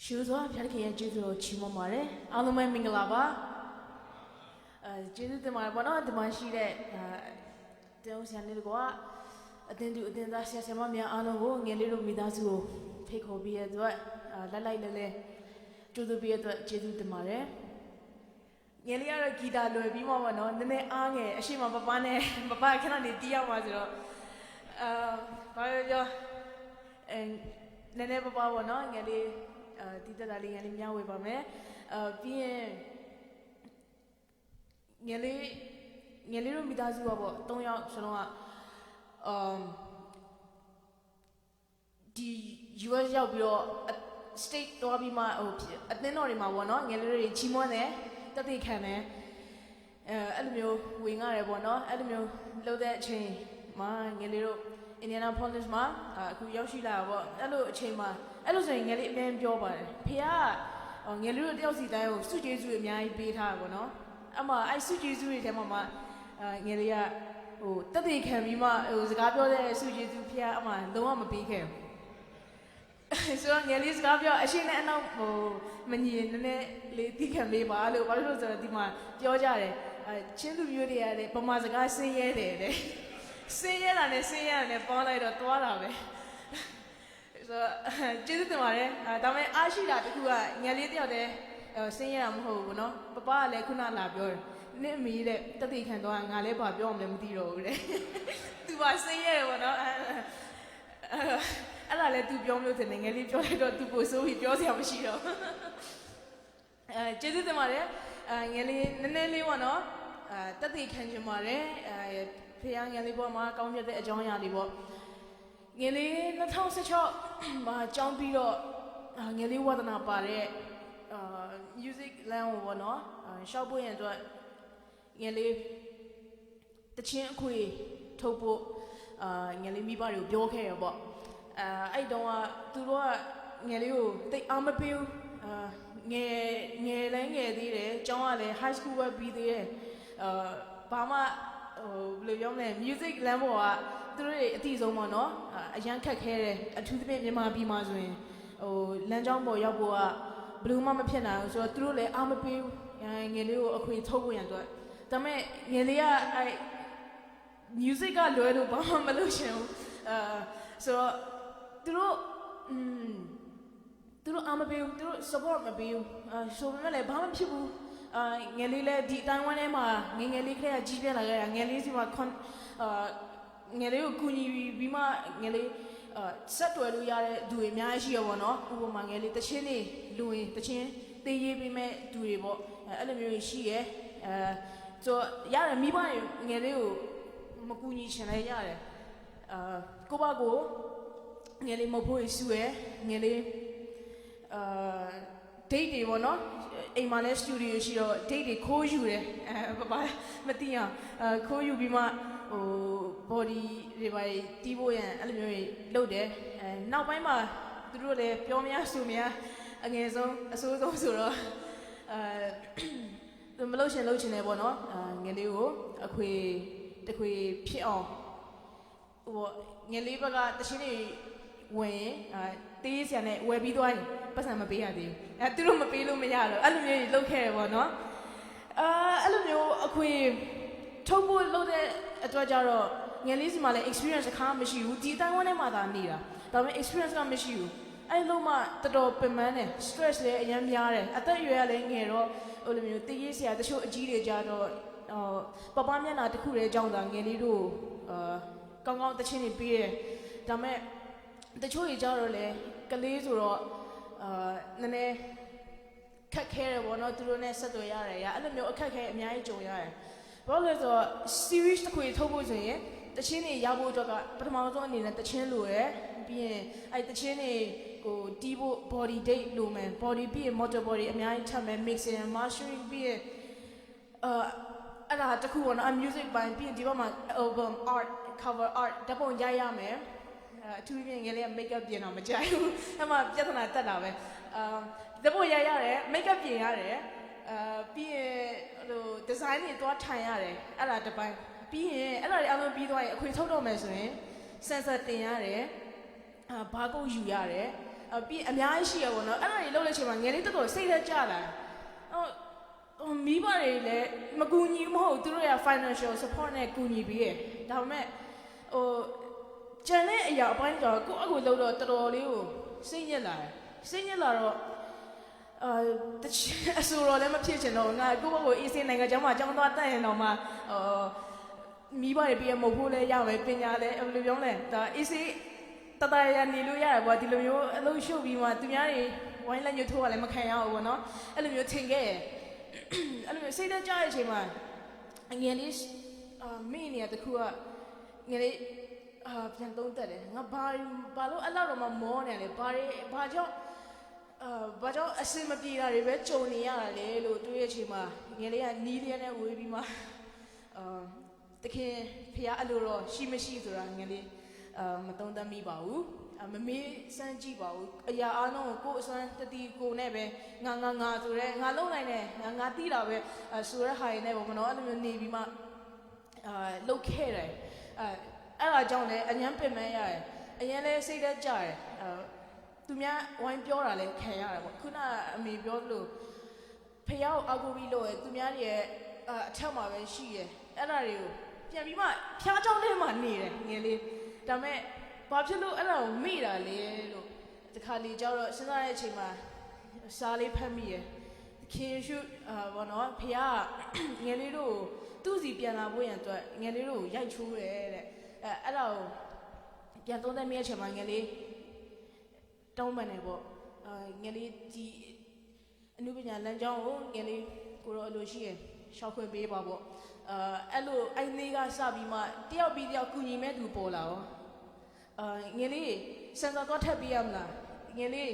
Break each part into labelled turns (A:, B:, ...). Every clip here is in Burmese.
A: Shuzo, Pelican, Judo, Chimomare, Aluma Mingalaba, Judo the Marabana, the Mashide, Deus and Little then that's Samamia Ano, and little Midazu, take her beard, Lala, Judo beard, Judo the Mare. Yelia Gida, Bima, no, the name Ange, Shima Babane, Papa cannot dear Mazio. And Nene Papa, no, Yelly. Tita Dali and Yawe Bame, being nearly Midazu about Tonya Shanoa. The US Yabio state to be my at the Norima one, Yellow Chimone, that they can, Elmio winger one, Elmio low that chain, my Yellow Indianapolis ma, Kuyoshila, Hello Chema. I was saying, "Get man job." Pia, on your little Delsi dial, suitors with me, beat her, no? I suitors with him, Mamma, Yelia, oh, that they can be my, it was a gabio there, suitors to Pia, don't want to be him. So, Yeli's gabio, I shouldn't know, oh, many lady can be by the Wallace of the man, Georgia, Chindu beauty at it, but my guy say, yeah, say it and say it and a bonnet or twelve. So, just the matter, Dame Ashida, who are nearly there, saying I'm home, no? Papa, like, could not love your name me that they can do an Alepa beyond them, dear. Do I say, yeah, and I let you beyond listening and leave your head to go so with yours have a shield. Just the matter, nearly one, that they can you marry, Piang Yaliboma, come here, John Yalibo. Nearly not how such a John Piro, nearly what an apare, music land or no, Shabu and what nearly the chin kui topo, nearly me by your care about. I don't want to do nearly the armor bill, near Lang, John high school will be there, Bama, music land. These no, a young cat hair, a toothpick in my be mazwin, oh, Lanjambo Yaboa, Blue Mama Piano, so truly I'm a pew, and you a queen togo and what. Tame, Yelia, I music are loyal Bama Malution, so through I'm a pew, through support my pew, so really Bama people. Yelila, the Taiwan Emma, Yelika, Gigan, and Yelisima Yellow Kuni Bima Yelly Satua do a Miaji or no, who Mangeli, the Chini, Louis, the Chin, the Yibi me do it, Alamiri she, so Yara Miba Yellow Makuni Chanayare, Cobago, Yelly Mopo Sue, Yelly Date or not, a man studio, she or Date Koju, Papa Matia, Koyu Bima. Body by Tibo and Alimary loaded, and now by my through the Piomia Sumia against a sort of Sura. The Malosian Lochin Ebono, Nelio, a quay, the quay Pion, or Nelibaga, the Shini way, this and it will be doing, but I'm a beadi. At Tulum Pilumia, Alimary locate or not. Alimio, a quay. Tobo loaded at Wajaro, Yalisma experience a calm issue, did I want a mother neither? The experience calm issue. I know my the dog permanent, stress there, young yard. I thought you were laying here, or the years at the show a G Jado, Babamiana, the Kure Jonga, Yanidu, come out the chinny beer. The Choi Jarole, Kalizuro, Nene, cut care of one or two nest at the yard. I don't know a cut care, Mia Joya. Well, there's a series to quit Tobos here. The Chini Yabu Joga, but Amazon in the Chin Lue, being at the Chini go Debo body date lumen, body be a motor body, and I time and mixing and mastering be a Taku on music by being Divama album art, cover art, double Yayame, two being makeup dinner, Majayu, and my Jatana Tadawe. Double Yayare, makeup Yare. Be designing to a tire, a lot of being a little bit like a total measuring, sense that they are Bago Yare, ပြီးအများကြီးရှိရပါတော့အဲ့ဒါတွေလုပ်လိုက်ချိန်မှာငယ်လေးတော်တော်စိတ်သက်ကြလာမိဘတွေလည်းမကူညီမဟုတ်သူတို့ရ financial support နဲ့ကူညီပြီးရဒါပေမဲ့ကျန်တဲ့အရာအပိုင်းတော့ကိုယ့်အကူလုပ်တော့တော်တော်လေးကိုစိတ်ညစ်လာတော့အဆူတော်လည်းမဖြစ်ချင်တော့ငါကိုယ့်ဘက်ကိုအေးစင်းနိုင်ငံကျောင်းမှာကျောင်းသွားတက်ရင်တော့မှမိဘတွေပြည့်မဟုတ်လဲရမယ်ပညာလည်းဘယ်လိုပြောလဲဒါအေးစင်းတတရနေလို့ရတယ်ပေါ့ဒီလိုမျိုးအလုပ်ရှုပ်ပြီးမှသူများတွေဝိုင်းလက်ညှိုးထိုးရလည်းမခံရဘူးပေါ့နော်အဲ့လိုမျိုးထင်ခဲ့အဲ့လိုမျိုးစိတ်သက်ကြတဲ့အချိန်မှာငယ်လေးမိနေရတခုကငယ်လေးပြန်သုံးသက်တယ်ငါဘာလို့အဲ့လောက်တော့မှမောနေလဲဘာကြောင့်အစင်မပြေတာတွေပဲကြုံနေရတာလေလို့တွေးရချိန်မှာငယ်လေးကနီးလေးနဲ့ဝေးပြီးမှတခင်ဖះအဲ့လိုတော့ရှိမရှိဆိုတာငယ်လေးမသုံးသပ်မိပါဘူးမမေးစမ်းကြည့်ပါဘူးအရာအားလုံးကိုအစွမ်းတတိကိုနဲ့ပဲငါဆိုရဲငါလုံနိုင်တယ်ငါတီးတာပဲဆိုရဲဟာရနေပေါ့မနော်အဲ့လိုမျိုးနေပြီးမှလုတ်ခဲ့တယ်အဲ့ဒါကြောင့်လည်းအញ្ញမ်းပင်မရတယ်အရင်လည်းစိတ်သက်ကြတယ်သူများဝိုင်းပြောတာလည်းခံရတယ်ပေါ့ခုနအမေပြောလို့ဖះကိုအကူပြီးလို့သူများတွေရဲ့အထက်မှာပဲရှိရအဲ့ဒါတွေကိုပြန်ပြီးမှဖျားเจ้าထဲမှာနေတယ်ငယ်လေးဒါမဲ့ဘာဖြစ်လို့အဲ့ဒါကိုမိတာလဲလို့တခါလေကြောတော့စဉ်းစားတဲ့အချိန်မှာစားလေးဖတ်မိရခင်ရှုဘောနော်ဖះငယ်လေးတို့သူ့စီပြန်လာဖို့ရန်အတွက်ငယ်လေးတို့ရိုက်ချိုးတယ်တဲ့အဲ့ဒါကိုပြန်သုံးသပ်မိတဲ့အချိန်မှာငယ်လေးတောင်းပန်တယ်ပေါ့ငယ်လေးဒီအနုပညာလမ်းကြောင်းကိုငယ်လေးကိုတော့အလိုရှိရရှောက်ခွင့်ပေးပါပေါ့အဲ့လိုအဲ့နေ့ကစပြီးမှတယောက်ပြီးတယောက်ကူညီမဲ့သူပေါ်လာရောငယ်လေးစံတော်တော့ထပ်ပေးရမလားငယ်လေး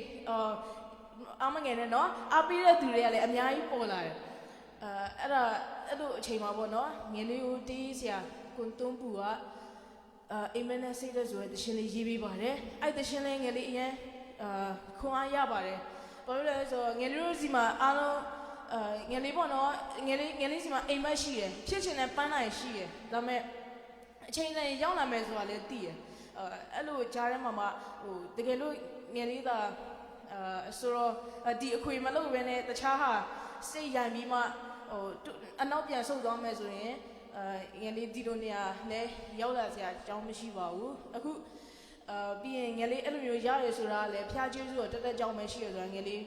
A: အမငယ်နဲ့နော်အပေးတဲ့သူတွေကလည်းအများကြီးပေါ်လာတယ်အဲ့လိုအချိန်မှာပေါ့နော်ငယ်လေးကိုတေးစရာကွန်တွန်းပူကအိမ်မက်နဲ့စိတ်သက်ဆိုတဲ့တခြင်းလေးရေးပေးပါတယ်အဲ့တခြင်းလေးငယ်လေးအရင်ခွန်အားရပါတယ်ဘာလို့လဲဆိုတော့ငယ်လေးတို့စီမှာအားလုံးငယ်လေးပေါ့နော်ငယ်လေးစီမှာအိမ်မက်ရှိတယ်ဖြစ်ချင်တဲ့ပန်းနိုင်ရှိတယ်ဒါပေမဲ့အချိန်တိုင်းရောက်လာမယ်ဆိုတာလည်းသိတယ်အဲ့လိုကြားထဲမှာဟိုတကယ်လို့ငယ်လေးသာဆိုတော့ဒီအခွေမလုပ်ဘဲနဲ့တခြားဟာစိတ်ရံပြီးမှဟိုအနောက်ပြန်ဆုတ်သွားမယ်ဆိုရင်ငယ်လေးဒီလိုနေရာလဲရောက်လာစရာအကြောင်းမရှိပါဘူးအခုပြီးရင်ငယ်လေးအဲ့လိုမျိုးရရဆိုတာလည်းဖျားကျေးဇူးတော့တက်ကြောင်းပဲရှိရဆိုတာငယ်လေး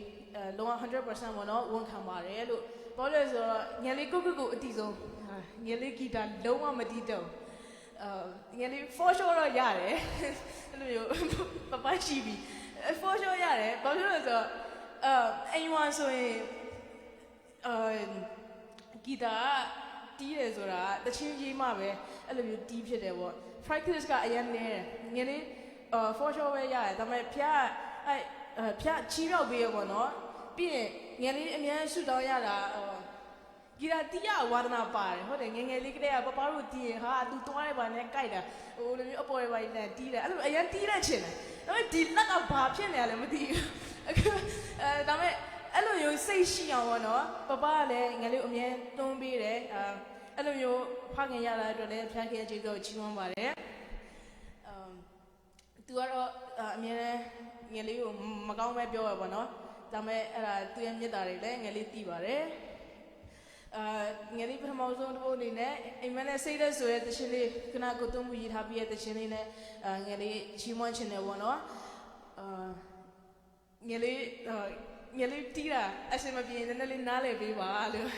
A: လုံးဝ 100% ပေါ့နော်ဝန်ခံပါတယ်လို့ပြောလို့ဆိုတော့ငယ်လေးကိုအတီဆုံးငယ်လေးဂီတာလုံးဝမတီးတော့ငယ်လေး for sure တော့ရတယ်အဲ့လိုမျိုးပပရှိပြီ for sure ရတယ်ဘာဖြစ်လို့ဆိုတော့အိမ်ဝါဆိုရင်ဂီတာတီးတယ်ဆိုတာတချင်းကြီးမှပဲအဲ့လိုမျိုးတီးဖြစ်တယ်ပေါ့ practice ကအရင်နေတယ်ငယ်လေးfor sure ပဲရတယ်ဒါပေမဲ့ဖျားချီးရောက်ပေးရပေါ့နော်ပြီးရင်ငယ်လေးအများဆူတောင်းရတာဂီတာတီးရဝါဒနာပါတယ်ဟုတ်တယ်ငယ်လေးကလေးကပပတို့တီးရင်ဟာသူသွားတယ်ပါနဲ့ကြိုက်တာဟိုလိုမျိုးအပေါ်တွေပါနဲ့တီးတယ်အဲ့လိုအရင်တီးတဲ့ချင်တယ်ဒါပေမဲ့ဒီလက်ကဘာဖြစ်နေရလဲမသိဘူးဒါပေမဲ့အဲ့လိုမျိုးစိတ်ရှိအောင်ပေါ့နော်ပပကလည်းငယ်လေးအမြဲတွန်းပေးတယ်အဲ့လိုမျိုးဖခင်ရလာတဲ့အတွက်လည်းဖခင်ရဲ့ကျေးဇူးကိုချီးမွမ်းပါတယ်သူကတော့အမြဲငယ်လေးကိုမကောင်းပဲပြောရပါတော့ဒါပေမဲ့အဲ့ဒါသူရဲ့မြတ်တာတွေလည်းငယ်လေးသိပါတယ်ငယ်လေးပထမဆုံးတစ်ပုဒ်အနေနဲ့အိမ်မက်နဲ့စိတ်သက်ဆိုရဲတခြင်းလေးခဏကိုတွန်းမှုရထားပြီးရဲ့တခြင်းလေးနဲ့ငယ်လေးချီးမွမ်းခြင်းတယ်ပေါ့နော်ငယ်လေးတီးတာအစင်မပြေနည်းနည်းလေးနားလည်ပေးပါလို့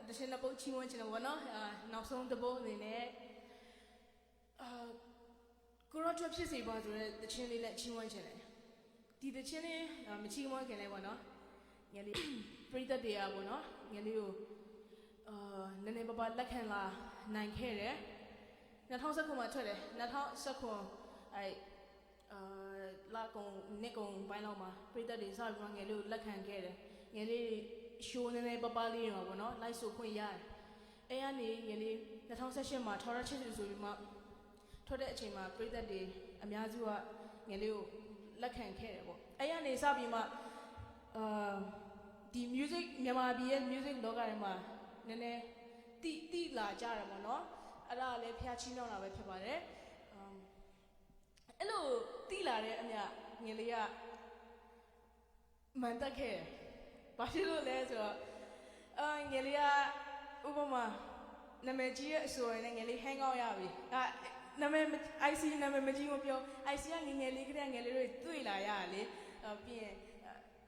A: တရှင်တစ်ပုတ်ချီးမွမ်းချင်တယ်ပေါ့နော်နောက်ဆုံးတစ်ပုတ်အနေနဲ့ကိုရော့ထွက်ဖြစ်စီပါဆိုတဲ့တခြင်းလေးနဲ့ချီးမွမ်းချင်တယ်ဒီတခြင်းလေးမချီးမွမ်းခင်လဲပေါ့နော်ငယ်လေးပြိသက်တရားပေါ့နော်ငယ်လေးကိုနည်းနည်းပါးပါးလက်ခံလာနိုင်ခဲ့တယ်2019မှာထွက်တယ်2019လာကုန်နှစ်ကုန်ပိုင်းလောက်မှာပြိသက်တွေစပြီးတော့ငယ်လေးကိုလက်ခံခဲ့တယ်ငယ်လေးရှိုးနည်းနည်းပါးပါးလေးတော့ပေါ့နော်လိုက်ဆိုခွင့်ရတယ်အဲကနေငယ်လေး2018မှာထော်ရချစ်ဆိုပြီးမှထွက်တဲ့အချိန်မှာပြိသက်တွေအများစုကငယ်လေးကိုလက်ခံခဲ့တယ်ပေါ့အဲကနေစပြီးမှဒီ music မြန်မာပြည်ရဲ့ music လောကထဲမှာနည်းနည်းတိလာကြတယ်ပေါ့နော်အဲ့ဒါလည်းဖျားချီးနှောင်းတာပဲဖြစ်ပါတယ်အဲ့လိုတိလာတဲ့အမြငယ်လေးကမှန်တက်ခဲ့ဘာဖြစ်လို့လဲဆိုတော့ငယ်လေးကဥပမာနာမည်ကြီးရဲ့အဆိုရင်လည်းငယ်လေး hang out ရပြီနာမည် IC နာမည်မကြီးမပြော IC ကငယ်လေးကတည်းကငယ်လေးတို့တွေ့လာရလေပြီးရင်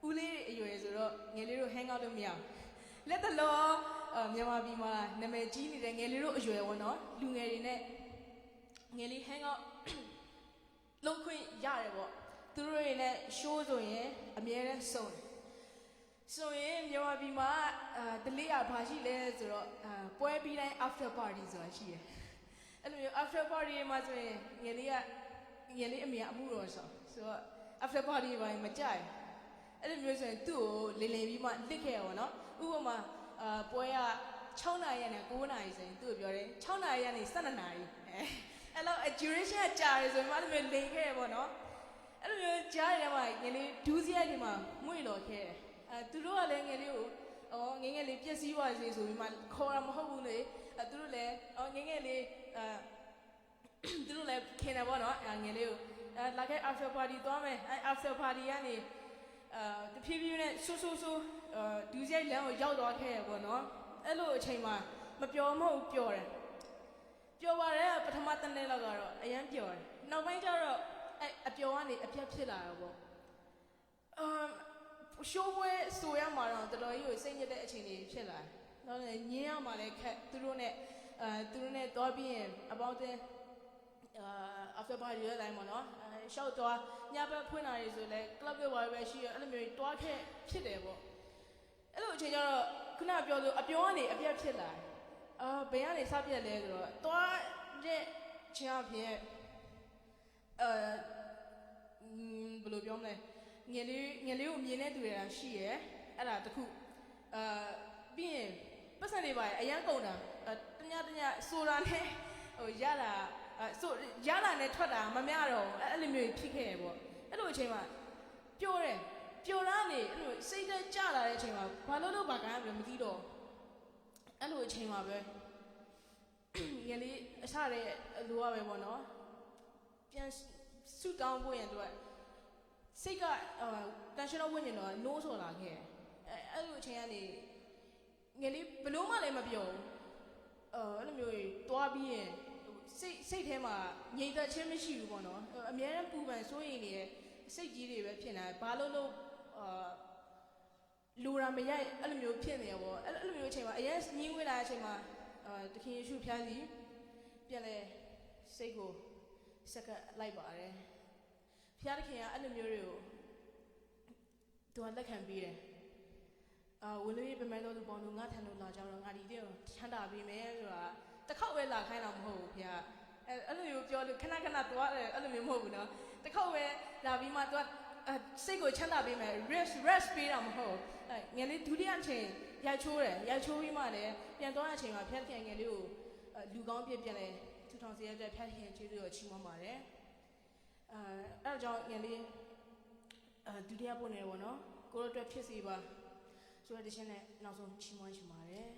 A: ဦးလေးအရွယ်ဆိုတော့ငယ်လေးတို့ hang out လို့မရဘူးလက်တလောမြန်မာပြည်မှာနာမည်ကြီးနေတဲ့ငယ်လေးတို့အရွယ်ပေါ့နော်လူငယ်တွေနဲ့ငယ်လေး hang out လုပ်ခွင့်ရတယ်ပေါ့သူတို့တွေနဲ့ show ဆိုရင်အများနဲ့စုံတယ်ဆိုရင်မြန်မာပြည်မှာdelay ဘာရှိလဲဆိုတော့ပွဲပြီးတိုင်း after party ဆိုတာရှိတယ်အဲ့လိုမျိုး after party မှာဆိုရင်ငယ်လေးအမေအမှုတော်ဆိုတော့ after party ဘာမကြိုက်အဲ့လိုမျိုးဆိုရင်သူ့ကိုလင်ပြီးမှလစ်ခဲ့ရပါတော့ဥပမာပွဲက6နာရီနဲ့9နာရီဆိုရင်သူ့ကိုပြောတယ်6နာရီကနေ12နာရီအဲ့လို duration ကကြာတယ်ဆိုရင်မှအဲ့လိုမျိုးလင်ခဲ့ရပါတော့အဲ့လိုမျိုးကြားရတဲ့မှာငယ်လေးဒူးစရိုက်တွေမှာမွေ့လော်ခဲ့တယ်သူတို့ကလည်းငယ်လေးကိုငယ်လေးပြည့်စည်ပါစေဆိုပြီးမှခေါ်တာမဟုတ်ဘူးလေသူတို့လည်းငယ်လေးသူတို့လည်းခင်တယ်ပေါ့နော်ငယ်လေးကိုလာခဲ့ after party သွားမယ်after party ကနေတဖြည်းဖြည်းနဲ့ဆူဒူးစရိုက်လမ်းကိုရောက်သွားခဲ့ရပေါ့နော်အဲ့လိုအချိန်မှာမပျော်မဟုတ်ပျော်တယ်ပျော်ပါတယ်ပထမတစ်နေ့လောက်ကတော့အရန်ပျော်တယ်နောက်ပိုင်းကျတော့အပျော်ကနေအပြတ်ဖြစ်လာတော့ပေါ့ရှိုးပွဲဆိုရမှာတော့တော်တော်ကြီးကိုစိတ်ညစ်တဲ့အချိန်တွေဖြစ်လာတယ်။နောက်လည်းညင်းရမှာလည်းခက်သူတို့နဲ့သွားပြီးရင်အပေါင်းအသင်းafter party ရတိုင်းပေါ့နော်။ရှောက်သွားညဘက်ဖွင့်လာရဆိုလဲ club တွေပါပဲရှိရအဲ့လိုမျိုးတွားခဲ့ဖြစ်တယ်ပေါ့။အဲ့လိုအချိန်ကျတော့ခုနပြောလို့အပြောကနေအပြတ်ဖြစ်လာတယ်။ဘယ်ကနေစပြတ်လဲဆိုတော့သွားတဲ့ချင်းအဖြစ်ဘယ်လိုပြောမလဲငယ်လေးကိုမြင်နေတူရတာရှိရယ်အဲ့ဒါတခုပြီးရင်ပတ်စံတွေပါအရန်ကုန်တာတညဆိုတာနဲ့ဟိုရတာရတာနဲ့ထွက်တာမမျှတော့အဲ့လိုမျိုးဖြစ်ခဲ့ရပေါ့အဲ့လိုအချိန်မှာပျော်တာနေအဲ့လိုစိတ်သက်ကြလာတဲ့အချိန်မှာဘာလို့ဘာကမ်းမသိတော့အဲ့လိုအချိန်မှာပဲငယ်လေးအစတဲ့လိုရပဲပေါ့နော်ပြန်ဆူတောင်းဖို့ရင်တော့စိတ်ကtension ဝင်နေတော့ no ဆိုလာခဲ့အဲ့လိုအချိန်ကနေငယ်လေးဘလို့မှလည်းမပြောဘူးအဲ့လိုမျိုးတွားပြီးရင်စိတ်ထဲမှာငြိမ်သက်ခြင်းမရှိဘူးပေါ့နော်အများနဲ့ပူပန်စိုးရိမ်နေတဲ့စိတ်ကြီးတွေပဲဖြစ်နေတယ်ဘာလို့လူရာမရိုက်အဲ့လိုမျိုးဖြစ်နေရပေါ့အဲ့လိုမျိုးအချိန်မှာအရင်ညင်းဝင်လာတဲ့အချိန်မှာတခင်ယေရှုဖျားစီပြန်လဲစိတ်ကိုစက္ကပ်လိုက်ပါတယ်ဖျားတခင်ကအဲ့လိုမျိုးတွေကိုသူကလက်ခံပေးတယ်ဝင်လို့ပြမယ်လို့သူပေါ်လို့ငါထန်လို့လာကြတော့ငါဒီတဲ့ကိုချမ်းသာပေးမယ်ဆိုတာတစ်ခေါက်ပဲလာခိုင်းတာမဟုတ်ဘူးဖျားအဲ့လိုမျိုးပြောလို့ခဏသွားတယ်အဲ့လိုမျိုးမဟုတ်ဘူးနော်တစ်ခေါက်ပဲလာပြီးမှသူကစိတ်ကိုချမ်းသာပေးမယ် rest ပေးတာမဟုတ်ငယ်လေးဒုတိယအချိန်ရိုက်ချိုးပြီးမှလည်းပြန်သွားတဲ့အချိန်မှာဖျားတခင်ငယ်လေးကိုလူကောင်းပြပြန်လဲထူထောင်စေရတဲ့ဖျားတခင်ကျေးဇူးတော်ချီးမွမ်းပါတယ်အဲ့ကြောင့်ငယ်လေးဒုတိယပုံနေပေါ့နော်ကိုတို့အတွက်ဖြစ်စီပါဆိုတဲ့ရှင်နဲ့နောက်ဆုံးချီးမွမ်းချင်ပါတယ်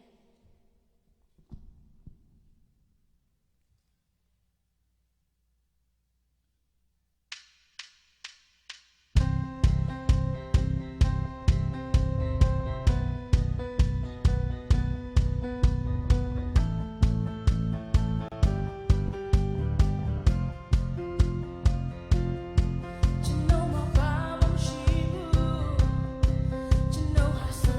B: You know how so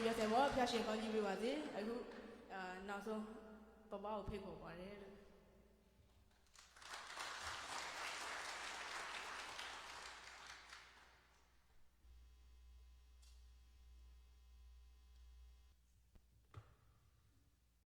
A: ဆိုပြောတယ်ဗောဖျားရှင်ကောင်းကြီးပေးပါစေအခုနောက်ဆုံးပပကိုဖိတ်ခေါ်ပါတယ်လို့